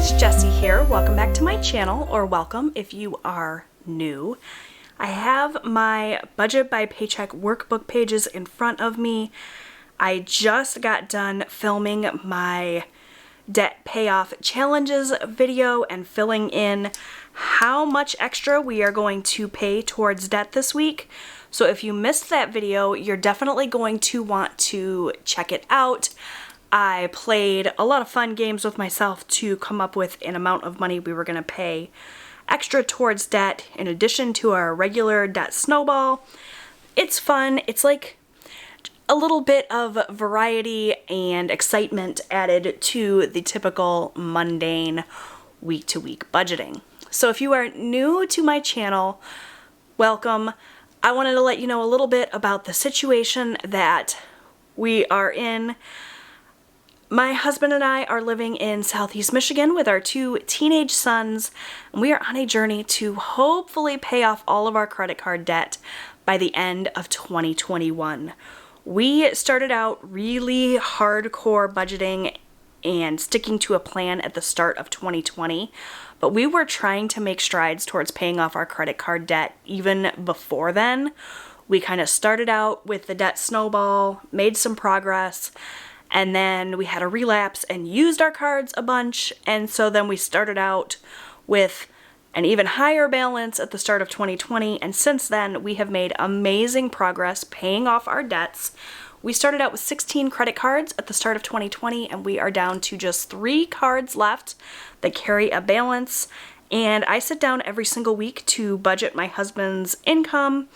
guys, Jessie here. Welcome back to my channel, or welcome if you are new. I have my budget by paycheck workbook pages in front of me. I just got done filming my debt payoff challenges video and filling in how much extra we are going to pay towards debt this week. So if you missed that video, you're definitely going to want to check it out. I played a lot of fun games with myself to come up with an amount of money we were going to pay extra towards debt in addition to our regular debt snowball. It's fun. It's like a little bit of variety and excitement added to the typical mundane week-to-week budgeting. So if you are new to my channel, welcome. I wanted to let you know a little bit about the situation that we are in. My husband and I are living in Southeast Michigan with our two teenage sons, and we are on a journey to hopefully pay off all of our credit card debt by the end of 2021. We started out really hardcore budgeting and sticking to a plan at the start of 2020, but we were trying to make strides towards paying off our credit card debt even before then. We kind of started out with the debt snowball, made some progress, and then we had a relapse and used our cards a bunch, and so then we started out with an even higher balance at the start of 2020, and since then we have made amazing progress paying off our debts. We started out with 16 credit cards at the start of 2020, and we are down to just 3 cards left that carry a balance, and I sit down every single week to budget my husband's income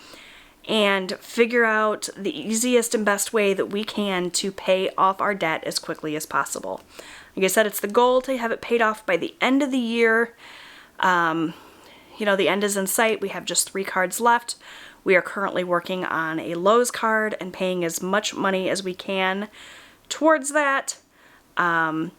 and figure out the easiest and best way that we can to pay off our debt as quickly as possible. Like I said, it's the goal to have it paid off by the end of the year. The end is in sight. We have just 3 cards left. We are currently working on a Lowe's card and paying as much money as we can towards that. My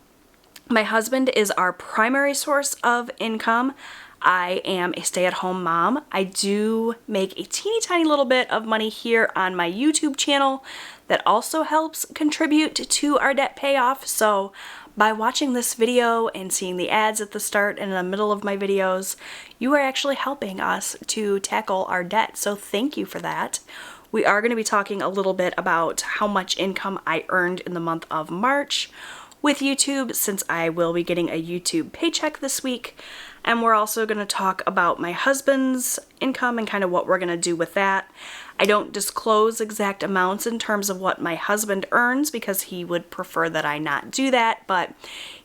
husband is our primary source of income. I am a stay-at-home mom. I do make a teeny tiny little bit of money here on my YouTube channel that also helps contribute to our debt payoff. So by watching this video and seeing the ads at the start and in the middle of my videos, you are actually helping us to tackle our debt. So thank you for that. We are going to be talking a little bit about how much income I earned in the month of March with YouTube, since I will be getting a YouTube paycheck this week. And we're also going to talk about my husband's income and kind of what we're going to do with that. I don't disclose exact amounts in terms of what my husband earns because he would prefer that I not do that, but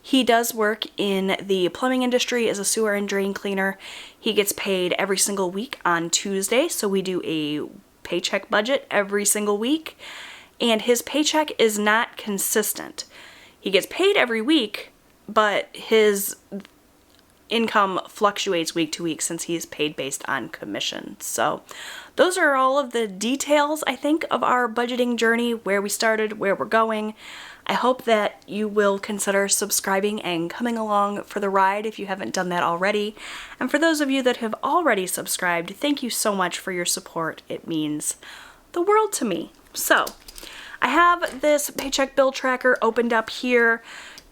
he does work in the plumbing industry as a sewer and drain cleaner. He gets paid every single week on Tuesday, so we do a paycheck budget every single week, and his paycheck is not consistent. He gets paid every week, but his income fluctuates week to week since he's paid based on commission. So those are all of the details, I think, of our budgeting journey, where we started, where we're going. I hope that you will consider subscribing and coming along for the ride if you haven't done that already. And for those of you that have already subscribed, thank you so much for your support. It means the world to me. So I have this paycheck bill tracker opened up here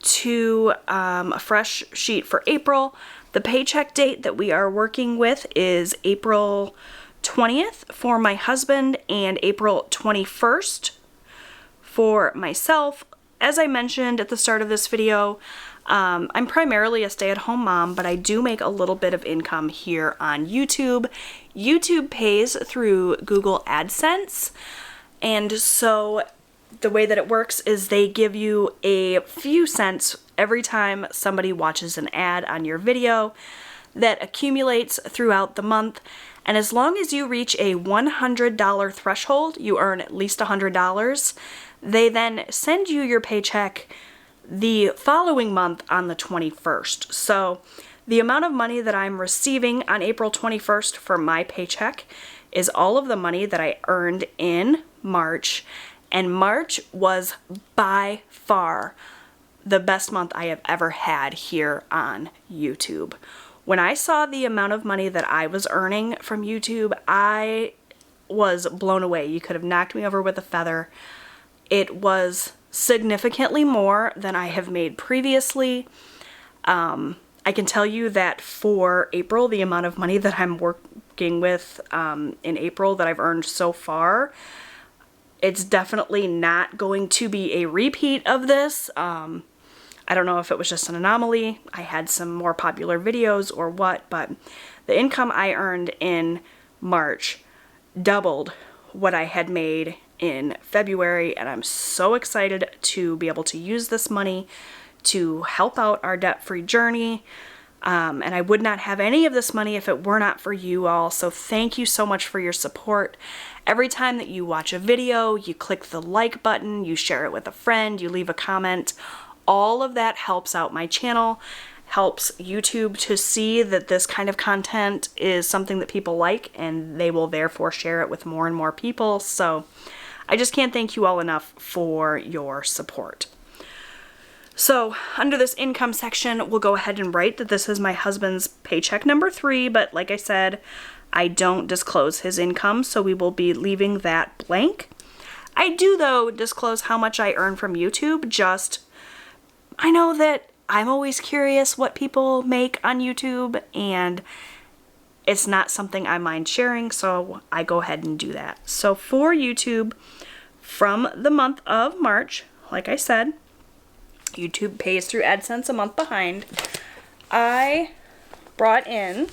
to a fresh sheet for April. The paycheck date that we are working with is April 20th for my husband and April 21st for myself. As I mentioned at the start of this video, I'm primarily a stay-at-home mom, but I do make a little bit of income here on YouTube. YouTube pays through Google AdSense, and so the way that it works is they give you a few cents every time somebody watches an ad on your video that accumulates throughout the month. And as long as you reach a $100 threshold, you earn at least $100. They then send you your paycheck the following month on the 21st. So the amount of money that I'm receiving on April 21st for my paycheck is all of the money that I earned in March. And March was by far the best month I have ever had here on YouTube. When I saw the amount of money that I was earning from YouTube, I was blown away. You could have knocked me over with a feather. It was significantly more than I have made previously. I can tell you that for April, the amount of money that I'm working with in April that I've earned so far, it's definitely not going to be a repeat of this. I don't know if it was just an anomaly, I had some more popular videos or what, but the income I earned in March doubled what I had made in February, and I'm so excited to be able to use this money to help out our debt-free journey. And I would not have any of this money if it were not for you all, so thank you so much for your support. Every time that you watch a video, you click the like button, you share it with a friend, you leave a comment, all of that helps out my channel, helps YouTube to see that this kind of content is something that people like, and they will therefore share it with more and more people. So I just can't thank you all enough for your support. So under this income section, we'll go ahead and write that this is my husband's paycheck number 3, but like I said, I don't disclose his income, so we will be leaving that blank. I do, though, disclose how much I earn from YouTube. I know that I'm always curious what people make on YouTube, and it's not something I mind sharing, so I go ahead and do that. So for YouTube, from the month of March, like I said, YouTube pays through AdSense a month behind, I brought in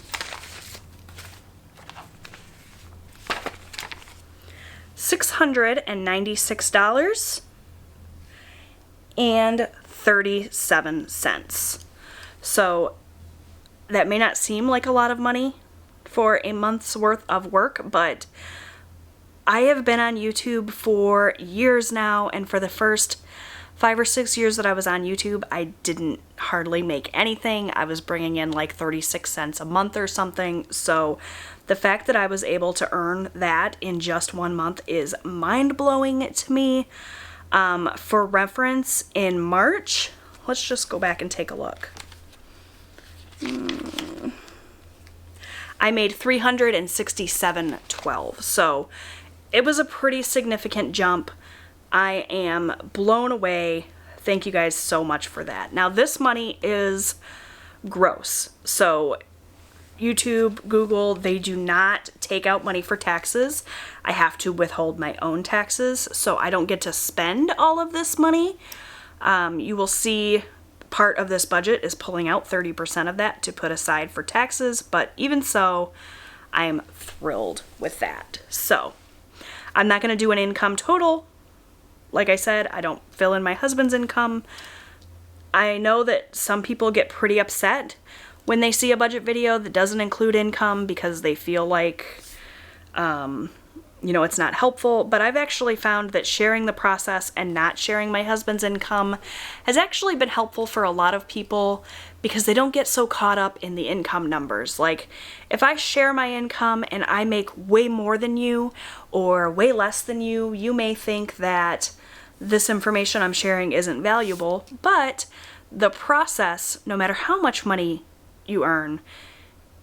$696.37. So that may not seem like a lot of money for a month's worth of work, but I have been on YouTube for years now, and for the first 5 or 6 years that I was on YouTube, I didn't hardly make anything. I was bringing in like 36 cents a month or something. So the fact that I was able to earn that in just 1 month is mind-blowing to me. For reference, in March, let's just go back and take a look. I made $367.12. So it was a pretty significant jump. I am blown away. Thank you guys so much for that. Now this money is gross. So YouTube, Google, they do not take out money for taxes. I have to withhold my own taxes, so I don't get to spend all of this money. You will see part of this budget is pulling out 30% of that to put aside for taxes, but even so, I am thrilled with that. So I'm not going to do an income total. Like I said, I don't fill in my husband's income. I know that some people get pretty upset when they see a budget video that doesn't include income because they feel like, it's not helpful. But I've actually found that sharing the process and not sharing my husband's income has actually been helpful for a lot of people because they don't get so caught up in the income numbers. Like, if I share my income and I make way more than you or way less than you, you may think that this information I'm sharing isn't valuable, but the process, no matter how much money you earn,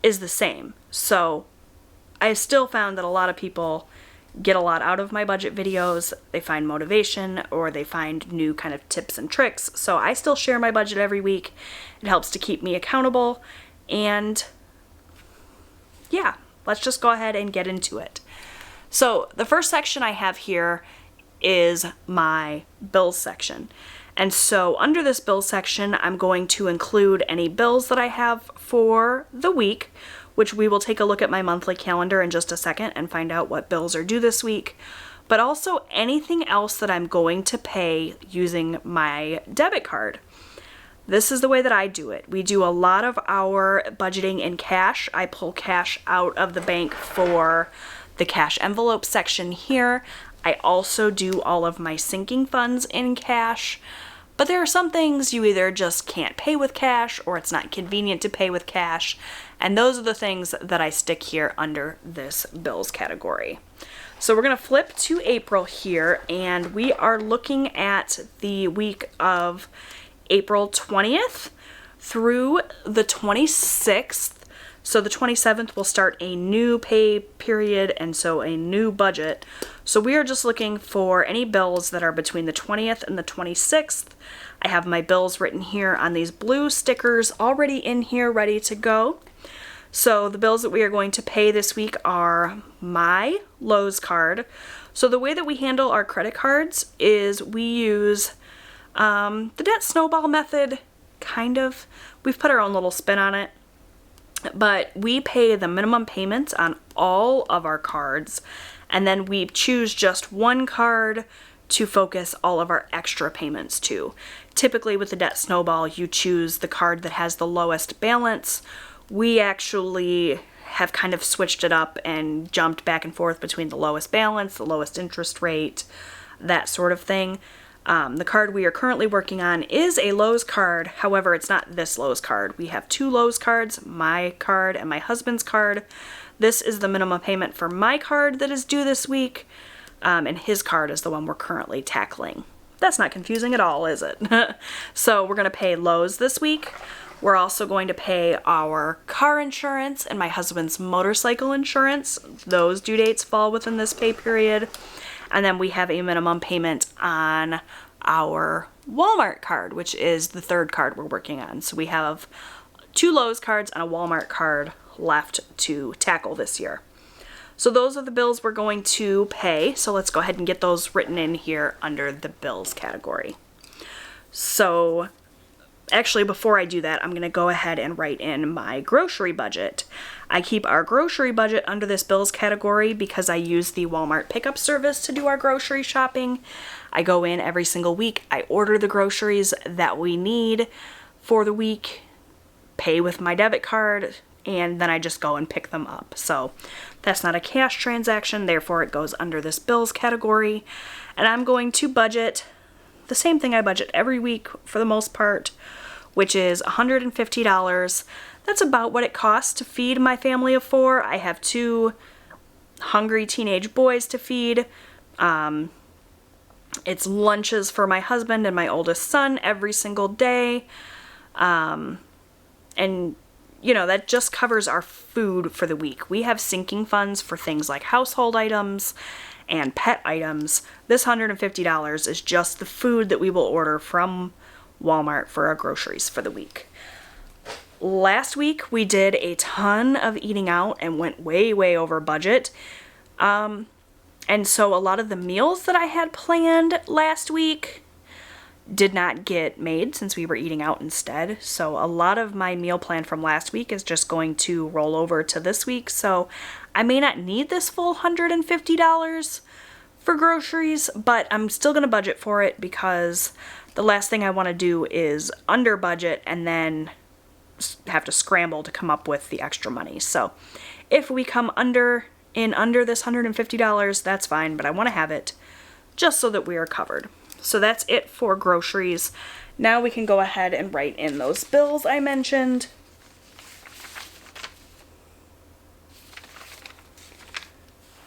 is the same. So I still found that a lot of people get a lot out of my budget videos. They find motivation or they find new kind of tips and tricks. So I still share my budget every week. It helps to keep me accountable. And yeah, let's just go ahead and get into it. So the first section I have here is my bills section. And so under this bills section, I'm going to include any bills that I have for the week, which we will take a look at my monthly calendar in just a second and find out what bills are due this week, but also anything else that I'm going to pay using my debit card. This is the way that I do it. We do a lot of our budgeting in cash. I pull cash out of the bank for the cash envelope section here. I also do all of my sinking funds in cash, but there are some things you either just can't pay with cash or it's not convenient to pay with cash, and those are the things that I stick here under this bills category. So we're going to flip to April here, and we are looking at the week of April 20th through the 26th. So the 27th will start a new pay period and so a new budget. So we are just looking for any bills that are between the 20th and the 26th. I have my bills written here on these blue stickers already in here ready to go. So the bills that we are going to pay this week are my Lowe's card. So the way that we handle our credit cards is we use the debt snowball method, kind of. We've put our own little spin on it. But we pay the minimum payments on all of our cards, and then we choose just one card to focus all of our extra payments to. Typically with the debt snowball, you choose the card that has the lowest balance. We actually have kind of switched it up and jumped back and forth between the lowest balance, the lowest interest rate, that sort of thing. The card we are currently working on is a Lowe's card. However, it's not this Lowe's card. We have two Lowe's cards, my card and my husband's card. This is the minimum payment for my card that is due this week, and his card is the one we're currently tackling. That's not confusing at all, is it? So we're going to pay Lowe's this week. We're also going to pay our car insurance and my husband's motorcycle insurance. Those due dates fall within this pay period. And then we have a minimum payment on our Walmart card, which is the third card we're working on. So we have two Lowe's cards and a Walmart card left to tackle this year. So those are the bills we're going to pay. So let's go ahead and get those written in here under the bills category. So actually, before I do that, I'm going to go ahead and write in my grocery budget. I keep our grocery budget under this bills category because I use the Walmart pickup service to do our grocery shopping. I go in every single week, I order the groceries that we need for the week, pay with my debit card, and then I just go and pick them up. So that's not a cash transaction, therefore it goes under this bills category. And I'm going to budget the same thing I budget every week for the most part, which is $150. That's about what it costs to feed my family of four. I have two hungry teenage boys to feed. It's lunches for my husband and my oldest son every single day. And, you know, that just covers our food for the week. We have sinking funds for things like household items and pet items. This $150 is just the food that we will order from Walmart for our groceries for the week. Last week we did a ton of eating out and went way over budget. And so a lot of the meals that I had planned last week did not get made since we were eating out instead. So a lot of my meal plan from last week is just going to roll over to this week. So I may not need this full $150 for groceries, but I'm still going to budget for it because the last thing I want to do is under budget and then have to scramble to come up with the extra money. So if we come under this $150, that's fine, but I want to have it just so that we are covered. So that's it for groceries. Now we can go ahead and write in those bills I mentioned.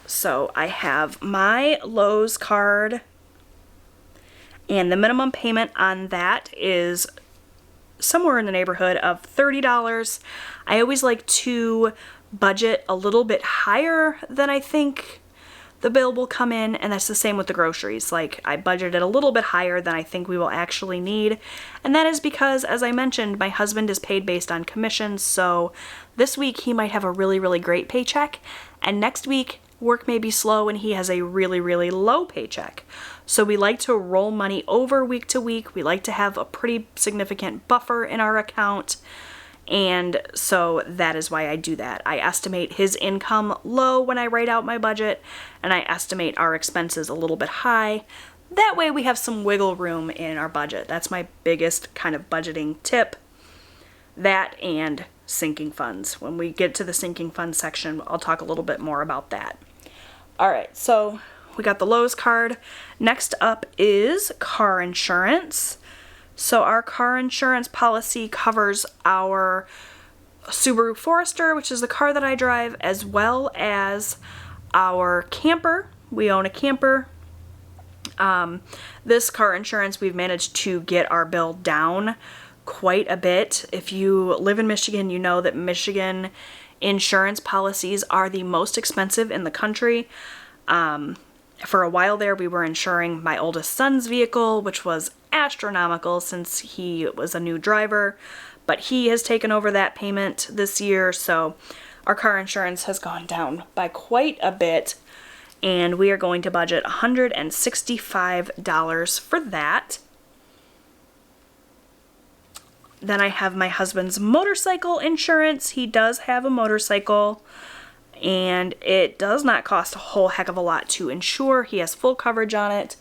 So I have my Lowe's card, and the minimum payment on that is somewhere in the neighborhood of $30. I always like to budget a little bit higher than I think the bill will come in, and that's the same with the groceries. Like, I budgeted a little bit higher than I think we will actually need, and that is because, as I mentioned, my husband is paid based on commissions, so this week he might have a really great paycheck, and next week work may be slow and he has a really low paycheck. So we like to roll money over week to week. We like to have a pretty significant buffer in our account, and so that is why I do that. I estimate his income low when I write out my budget, and I estimate our expenses a little bit high. That way we have some wiggle room in our budget. That's my biggest kind of budgeting tip. That and sinking funds. When we get to the sinking fund section, I'll talk a little bit more about that. All right, so we got the Lowe's card. Next up is car insurance. So our car insurance policy covers our Subaru Forester, which is the car that I drive, as well as our camper. We own a camper. This car insurance, we've managed to get our bill down quite a bit. If you live in Michigan, you know that Michigan insurance policies are the most expensive in the country. For a while there, we were insuring my oldest son's vehicle, which was astronomical since he was a new driver, but he has taken over that payment this year, so our car insurance has gone down by quite a bit, and we are going to budget $165 for that. Then I have my husband's motorcycle insurance. He does have a motorcycle, and it does not cost a whole heck of a lot to insure. He has full coverage on it,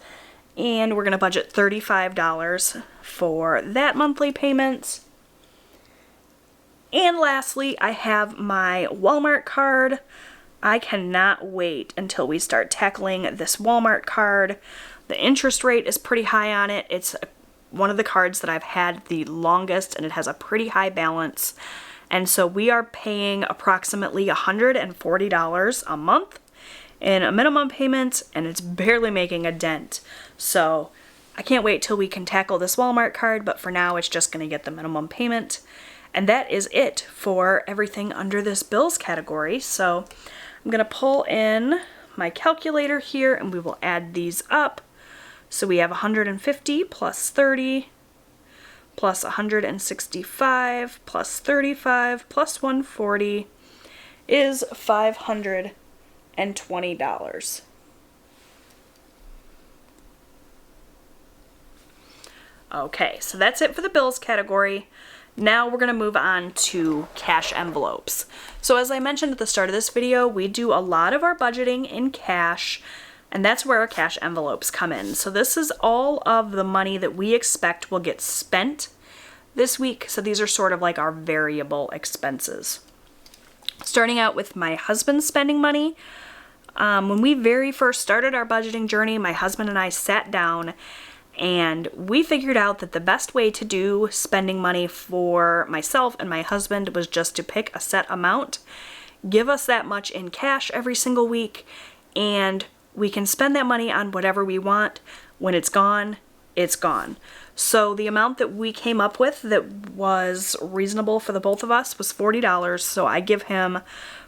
and we're going to budget $35 for that monthly payment. And lastly, I have my Walmart card. I cannot wait until we start tackling this Walmart card. The interest rate is pretty high on it. It's one of the cards that I've had the longest, and it has a pretty high balance. And so we are paying approximately $140 a month in a minimum payment, and it's barely making a dent. So I can't wait till we can tackle this Walmart card, but for now it's just going to get the minimum payment. And that is it for everything under this bills category. So I'm going to pull in my calculator here, and we will add these up. So we have 150 plus 30 plus 165 plus 35 plus 140 is $520. Okay, so that's it for the bills category. Now we're going to move on to cash envelopes. So as I mentioned at the start of this video, we do a lot of our budgeting in cash, and that's where our cash envelopes come in. So this is all of the money that we expect will get spent this week. So these are sort of like our variable expenses. Starting out with my husband's spending money. When we very first started our budgeting journey, my husband and I sat down and we figured out that the best way to do spending money for myself and my husband was just to pick a set amount, give us that much in cash every single week, and we can spend that money on whatever we want. When it's gone, it's gone. So the amount that we came up with that was reasonable for the both of us was $40. So I give him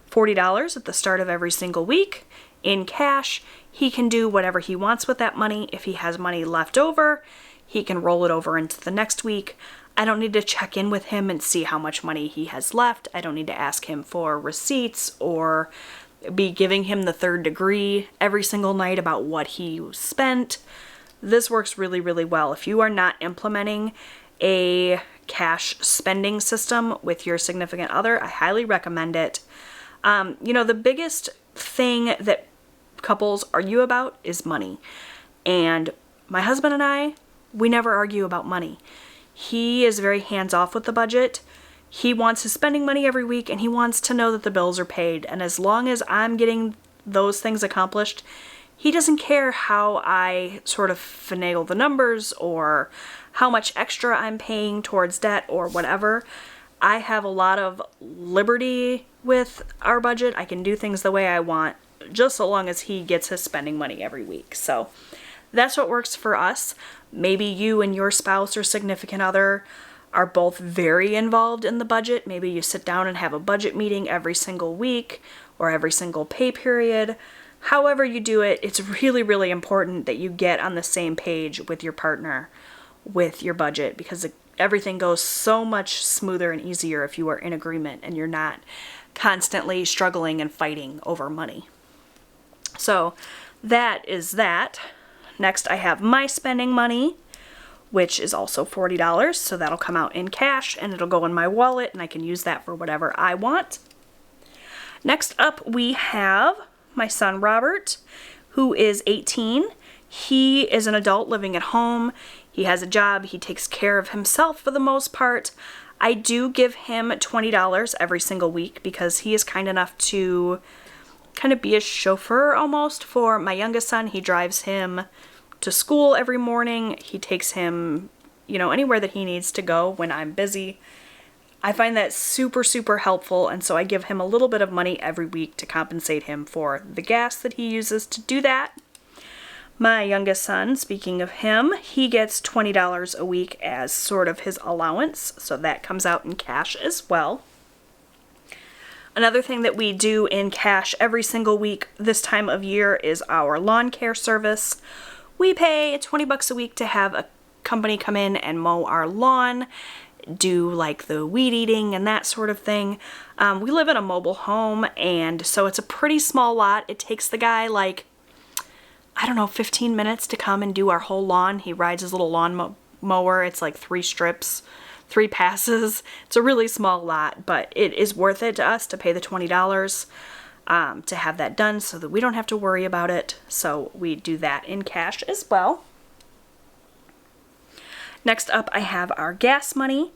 $40 at the start of every single week in cash. He can do whatever he wants with that money. If he has money left over, he can roll it over into the next week. I don't need to check in with him and see how much money he has left. I don't need to ask him for receipts or be giving him the third degree every single night about what he spent. This works really, really well. If you are not implementing a cash spending system with your significant other, I highly recommend it. The biggest thing that couples argue about is money. And my husband and I, we never argue about money. He is very hands-off with the budget. He wants his spending money every week, and he wants to know that the bills are paid. And as long as I'm getting those things accomplished, he doesn't care how I sort of finagle the numbers or how much extra I'm paying towards debt or whatever. I have a lot of liberty with our budget. I can do things the way I want, just so long as he gets his spending money every week. So that's what works for us. Maybe you and your spouse or significant other are both very involved in the budget. Maybe you sit down and have a budget meeting every single week or every single pay period. However you do it, it's really, really important that you get on the same page with your partner with your budget, because everything goes so much smoother and easier if you are in agreement and you're not constantly struggling and fighting over money. So that is that. Next, I have my spending money, which is also $40. So that'll come out in cash and it'll go in my wallet and I can use that for whatever I want. Next up, we have my son Robert, who is 18. He is an adult living at home. He has a job. He takes care of himself for the most part. I do give him $20 every single week because he is kind enough to kind of be a chauffeur almost for my youngest son. He drives him to school every morning. He takes him, anywhere that he needs to go when I'm busy. I find that super, super helpful, and so I give him a little bit of money every week to compensate him for the gas that he uses to do that. My youngest son, speaking of him, he gets $20 a week as sort of his allowance, so that comes out in cash as well. Another thing that we do in cash every single week this time of year is our lawn care service. We pay $20 a week to have a company come in and mow our lawn, do like the weed eating and that sort of thing. We live in a mobile home, and so it's a pretty small lot. It takes the guy like, I don't know, 15 minutes to come and do our whole lawn. He rides his little lawn mower. It's like 3 strips, 3 passes. It's a really small lot, but it is worth it to us to pay the $20 to have that done so that we don't have to worry about it. So we do that in cash as well. Next up, I have our gas money.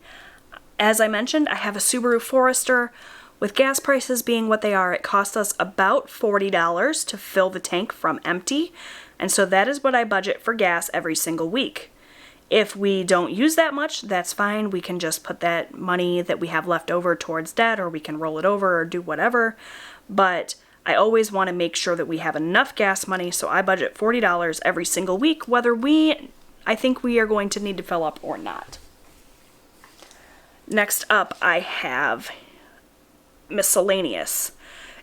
As I mentioned, I have a Subaru Forester. With gas prices being what they are, it costs us about $40 to fill the tank from empty, and so that is what I budget for gas every single week. If we don't use that much, that's fine. We can just put that money that we have left over towards debt, or we can roll it over or do whatever, but I always want to make sure that we have enough gas money, so I budget $40 every single week, whether I think we are going to need to fill up or not. Next up, I have miscellaneous.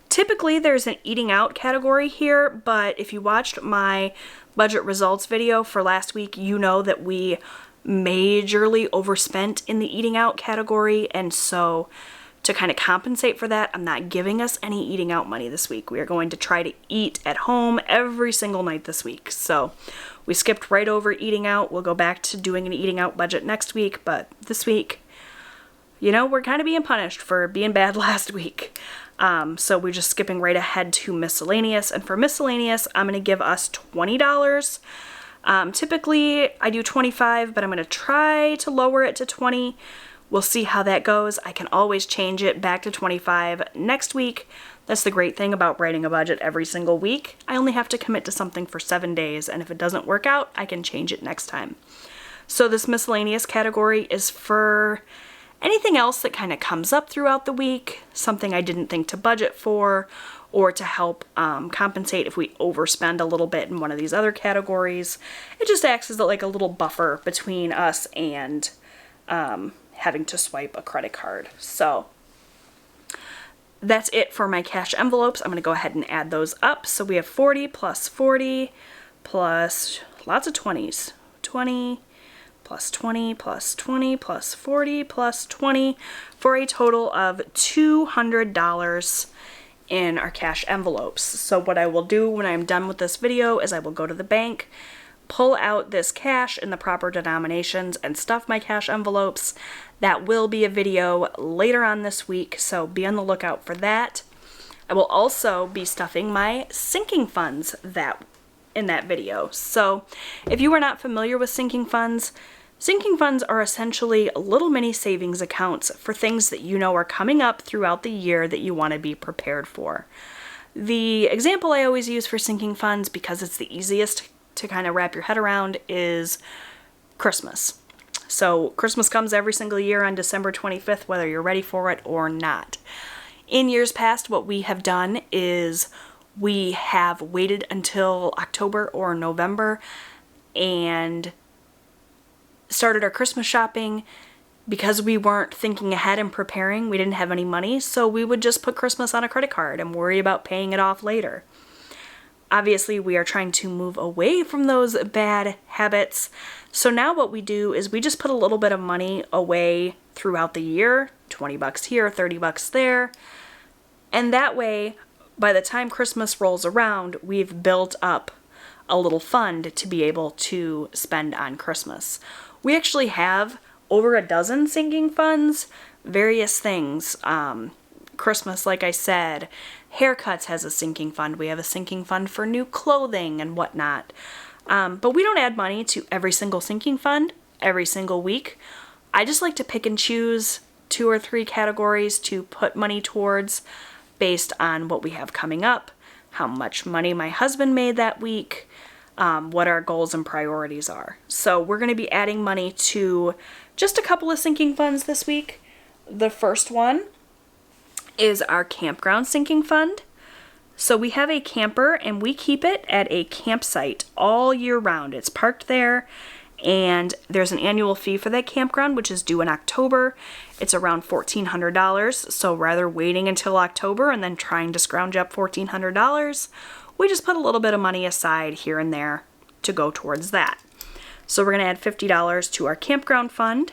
Typically there's an eating out category here, but if you watched my budget results video for last week, you know that we majorly overspent in the eating out category, and so to kind of compensate for that, I'm not giving us any eating out money this week. We are going to try to eat at home every single night this week. So we skipped right over eating out. We'll go back to doing an eating out budget next week, but this week, you know, we're kind of being punished for being bad last week. So we're just skipping right ahead to miscellaneous. And for miscellaneous, I'm going to give us $20. Typically, I do $25, but I'm going to try to lower it to $20. We'll see how that goes. I can always change it back to $25 next week. That's the great thing about writing a budget every single week. I only have to commit to something for 7 days, and if it doesn't work out, I can change it next time. So this miscellaneous category is for anything else that kind of comes up throughout the week, something I didn't think to budget for, or to help compensate if we overspend a little bit in one of these other categories. It just acts as like a little buffer between us and having to swipe a credit card. So that's it for my cash envelopes. I'm going to go ahead and add those up. So we have 40 plus 40 plus lots of 20s. 20 plus 20 plus 20 plus 40 plus 20 for a total of $200 in our cash envelopes. So what I will do when I'm done with this video is I will go to the bank, pull out this cash in the proper denominations, and stuff my cash envelopes. That will be a video later on this week, so be on the lookout for that. I will also be stuffing my sinking funds in that video. So if you are not familiar with sinking funds are essentially little mini savings accounts for things that you know are coming up throughout the year that you want to be prepared for. The example I always use for sinking funds, because it's the easiest to kind of wrap your head around, is Christmas. So Christmas comes every single year on December 25th, whether you're ready for it or not. In years past, what we have done is we have waited until October or November and started our Christmas shopping. Because we weren't thinking ahead and preparing, we didn't have any money, so we would just put Christmas on a credit card and worry about paying it off later. Obviously, we are trying to move away from those bad habits. So now what we do is we just put a little bit of money away throughout the year, 20 bucks here, 30 bucks there. And that way, by the time Christmas rolls around, we've built up a little fund to be able to spend on Christmas. We actually have over a dozen sinking funds, various things. Christmas, like I said, haircuts has a sinking fund. We have a sinking fund for new clothing and whatnot. But we don't add money to every single sinking fund every single week. I just like to pick and choose 2 or 3 categories to put money towards based on what we have coming up, how much money my husband made that week, what our goals and priorities are. So we're going to be adding money to just a couple of sinking funds this week. The first one is our campground sinking fund. So we have a camper and we keep it at a campsite all year round. It's parked there, and there's an annual fee for that campground, which is due in October. It's around $1,400. So rather waiting until October and then trying to scrounge up $1,400, we just put a little bit of money aside here and there to go towards that. So we're going to add $50 to our campground fund.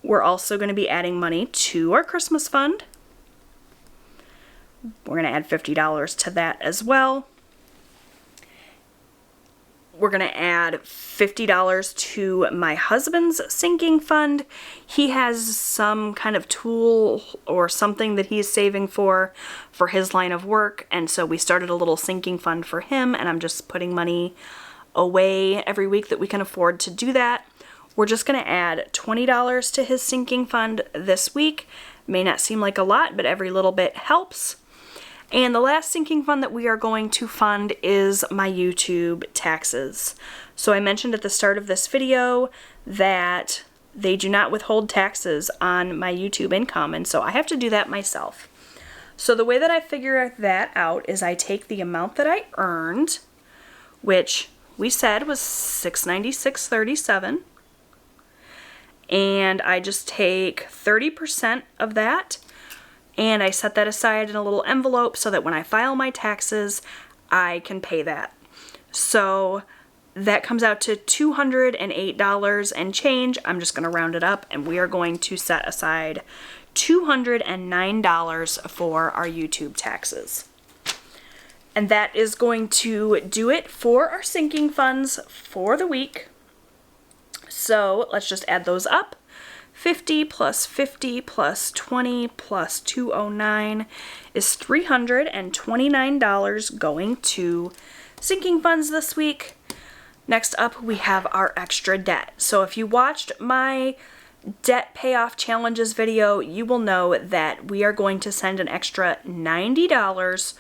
We're also going to be adding money to our Christmas fund. We're going to add $50 to that as well. We're going to add $50 to my husband's sinking fund. He has some kind of tool or something that he's saving for his line of work, and so we started a little sinking fund for him, and I'm just putting money away every week that we can afford to do that. We're just going to add $20 to his sinking fund this week. May not seem like a lot, but every little bit helps. And the last sinking fund that we are going to fund is my YouTube taxes. So I mentioned at the start of this video that they do not withhold taxes on my YouTube income, and so I have to do that myself. So the way that I figure that out is I take the amount that I earned, which we said was $696.37, and I just take 30% of that, and I set that aside in a little envelope so that when I file my taxes, I can pay that. So that comes out to $208 and change. I'm just going to round it up, and we are going to set aside $209 for our YouTube taxes. And that is going to do it for our sinking funds for the week. So let's just add those up. 50 plus 50 plus 20 plus 209 is $329 going to sinking funds this week. Next up, we have our extra debt. So if you watched my debt payoff challenges video, you will know that we are going to send an extra $90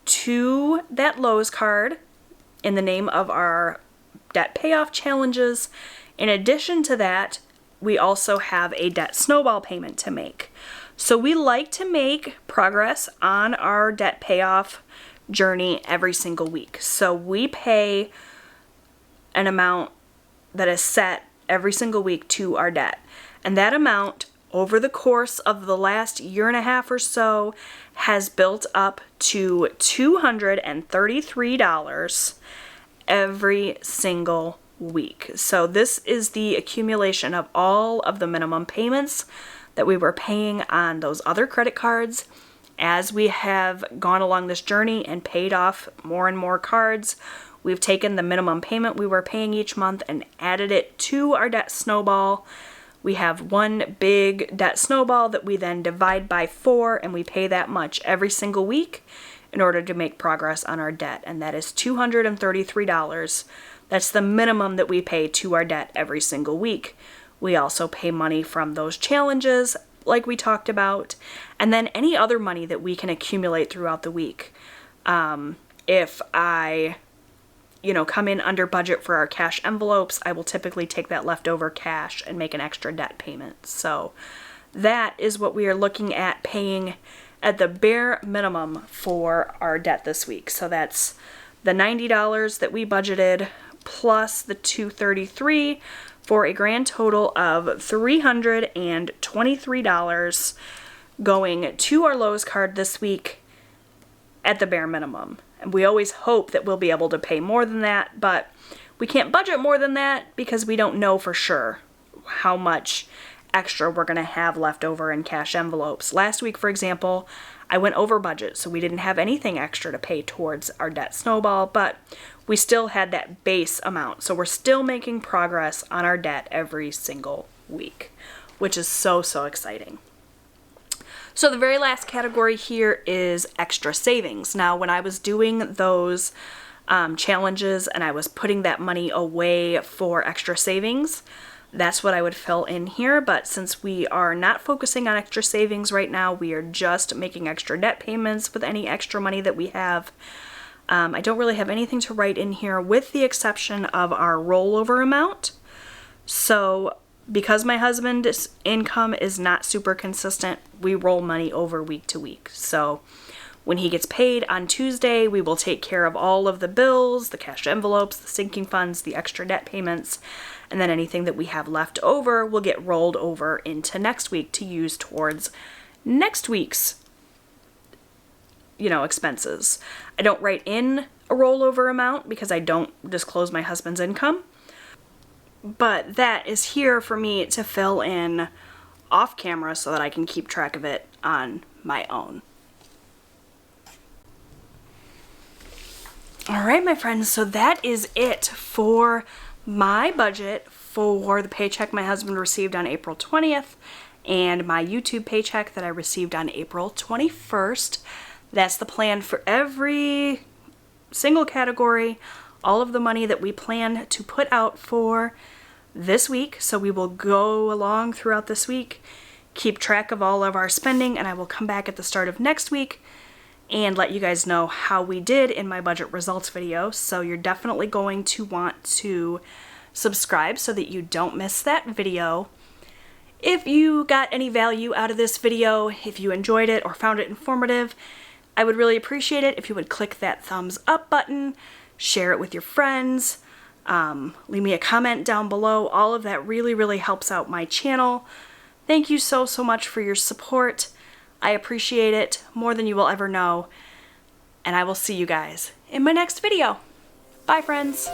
to that Lowe's card in the name of our debt payoff challenges. In addition to that, we also have a debt snowball payment to make. So we like to make progress on our debt payoff journey every single week. So we pay an amount that is set every single week to our debt. And that amount over the course of the last year and a half or so has built up to $233 every single week. So this is the accumulation of all of the minimum payments that we were paying on those other credit cards. As we have gone along this journey and paid off more and more cards, we've taken the minimum payment we were paying each month and added it to our debt snowball. We have one big debt snowball that we then divide by 4, and we pay that much every single week in order to make progress on our debt, and that is $233. That's the minimum that we pay to our debt every single week. We also pay money from those challenges, like we talked about, and then any other money that we can accumulate throughout the week. If I, come in under budget for our cash envelopes, I will typically take that leftover cash and make an extra debt payment. So that is what we are looking at paying at the bare minimum for our debt this week. So that's the $90 that we budgeted plus the $233 for a grand total of $323 going to our Lowe's card this week at the bare minimum. And we always hope that we'll be able to pay more than that, but we can't budget more than that because we don't know for sure how much extra we're going to have left over in cash envelopes. Last week, for example, I went over budget, so we didn't have anything extra to pay towards our debt snowball, but we still had that base amount. So we're still making progress on our debt every single week, which is so, so exciting. So the very last category here is extra savings. Now, when I was doing those challenges and I was putting that money away for extra savings, that's what I would fill in here. But since we are not focusing on extra savings right now, we are just making extra debt payments with any extra money that we have. I don't really have anything to write in here with the exception of our rollover amount. So because my husband's income is not super consistent, we roll money over week to week. So when he gets paid on Tuesday, we will take care of all of the bills, the cash envelopes, the sinking funds, the extra debt payments, and then anything that we have left over will get rolled over into next week to use towards next week's expenses. I don't write in a rollover amount because I don't disclose my husband's income. but that is here for me to fill in off camera so that I can keep track of it on my own. Alright, my friends, so that is it for my budget for the paycheck my husband received on April 20th and my YouTube paycheck that I received on April 21st. That's the plan for every single category, all of the money that we plan to put out for this week. So we will go along throughout this week, keep track of all of our spending, and I will come back at the start of next week and let you guys know how we did in my budget results video. So you're definitely going to want to subscribe so that you don't miss that video. If you got any value out of this video, if you enjoyed it or found it informative, I would really appreciate it if you would click that thumbs up button, share it with your friends, leave me a comment down below. All of that really helps out my channel. Thank you so much for your support. I appreciate it more than you will ever know, and I will see you guys in my next video. Bye, friends.